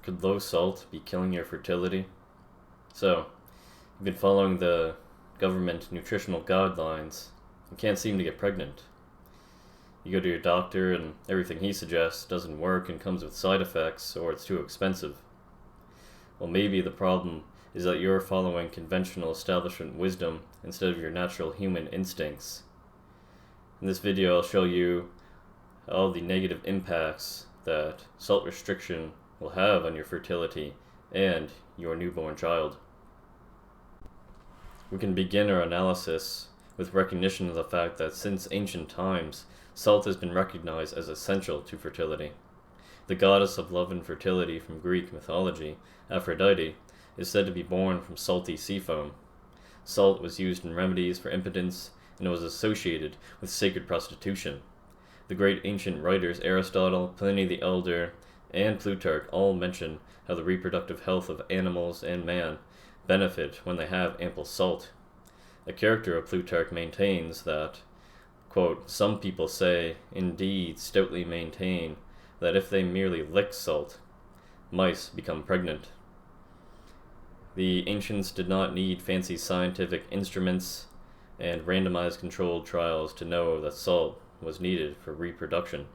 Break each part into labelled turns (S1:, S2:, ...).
S1: Could low salt be killing your fertility? So, you've been following the government nutritional guidelines and can't seem to get pregnant. You go to your doctor and everything he suggests doesn't work and comes with side effects, or it's too expensive. Well, maybe the problem is that you're following conventional establishment wisdom instead of your natural human instincts. In this video, I'll show you all the negative impacts that salt restriction will have on your fertility and your newborn child. We can begin our analysis with recognition of the fact that since ancient times, salt has been recognized as essential to fertility. The goddess of love and fertility from Greek mythology, Aphrodite, is said to be born from salty sea foam. Salt was used in remedies for impotence, and it was associated with sacred prostitution. The great ancient writers Aristotle, Pliny the Elder, and Plutarch all mention how the reproductive health of animals and man benefit when they have ample salt. A character of Plutarch maintains that, quote, "Some people say, indeed stoutly maintain, that if they merely lick salt, mice become pregnant." The ancients did not need fancy scientific instruments and randomized controlled trials to know that salt was needed for reproduction.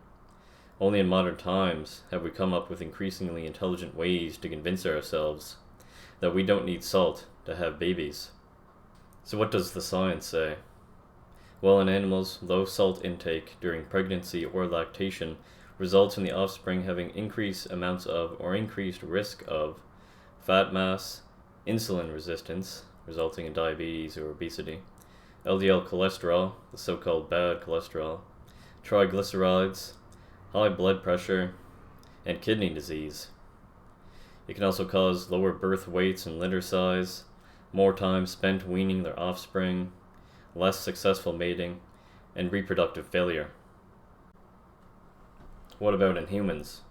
S1: Only in modern times have we come up with increasingly intelligent ways to convince ourselves that we don't need salt to have babies. So what does the science say? Well, in animals, low salt intake during pregnancy or lactation results in the offspring having increased amounts of or increased risk of fat mass, insulin resistance, resulting in diabetes or obesity, LDL cholesterol, the so-called bad cholesterol, triglycerides, high blood pressure, and kidney disease. It can also cause lower birth weights and litter size, more time spent weaning their offspring, less successful mating, and reproductive failure. What about in humans?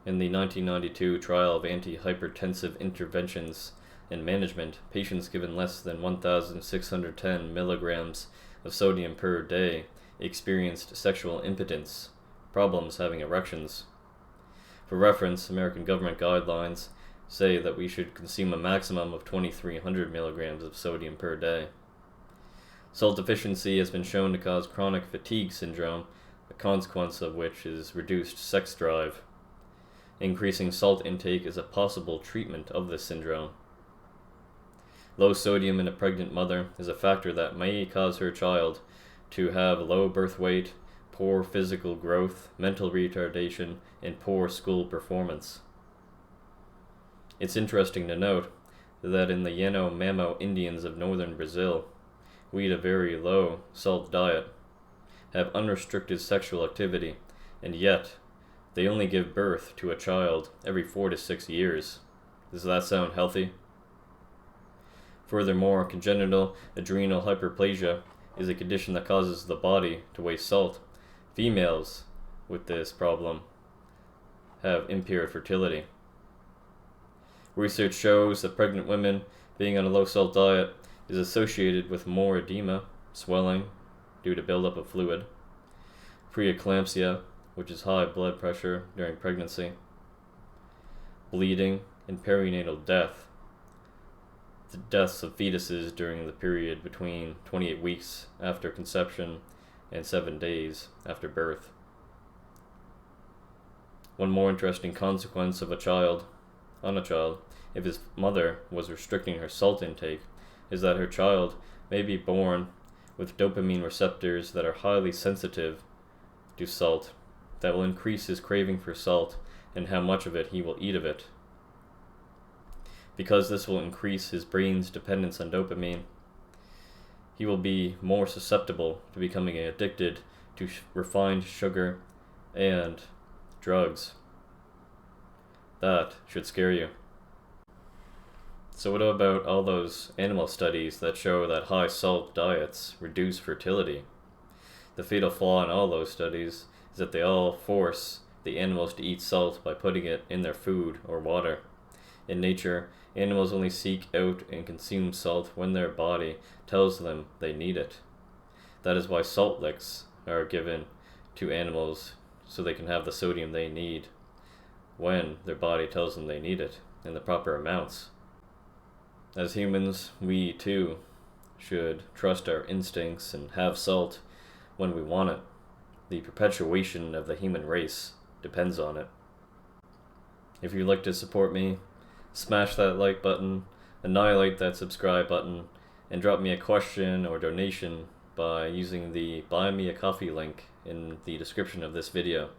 S1: In the 1992 trial of antihypertensive interventions and management, patients given less than 1,610 milligrams of sodium per day experienced sexual impotence, problems having erections. For reference, American government guidelines say that we should consume a maximum of 2,300 milligrams of sodium per day. Salt deficiency has been shown to cause chronic fatigue syndrome, a consequence of which is reduced sex drive. Increasing salt intake is a possible treatment of this syndrome. Low sodium in a pregnant mother is a factor that may cause her child to have low birth weight, poor physical growth, mental retardation, and poor school performance. It's interesting to note that in the Yanomamo Indians of northern Brazil, who eat a very low salt diet, have unrestricted sexual activity, and yet they only give birth to a child every 4 to 6 years. Does that sound healthy? Furthermore, congenital adrenal hyperplasia is a condition that causes the body to waste salt. Females with this problem have impaired fertility. Research shows that pregnant women being on a low salt diet is associated with more edema, swelling due to buildup of fluid, preeclampsia, which is high blood pressure during pregnancy, bleeding, and perinatal death, the deaths of fetuses during the period between 28 weeks after conception and 7 days after birth. One more interesting consequence of a child, if his mother was restricting her salt intake, is that her child may be born with dopamine receptors that are highly sensitive to salt, that will increase his craving for salt and how much of it he will eat of it. Because this will increase his brain's dependence on dopamine, he will be more susceptible to becoming addicted to refined sugar and drugs. That should scare you. So what about all those animal studies that show that high salt diets reduce fertility? The fatal flaw in all those studies is that they all force the animals to eat salt by putting it in their food or water. In nature, animals only seek out and consume salt when their body tells them they need it. That is why salt licks are given to animals so they can have the sodium they need. when their body tells them they need it in the proper amounts. As humans, we too should trust our instincts and have salt when we want it. The perpetuation of the human race depends on it. If you'd like to support me, smash that like button, annihilate that subscribe button, and drop me a question or donation by using the Buy Me a Coffee link in the description of this video.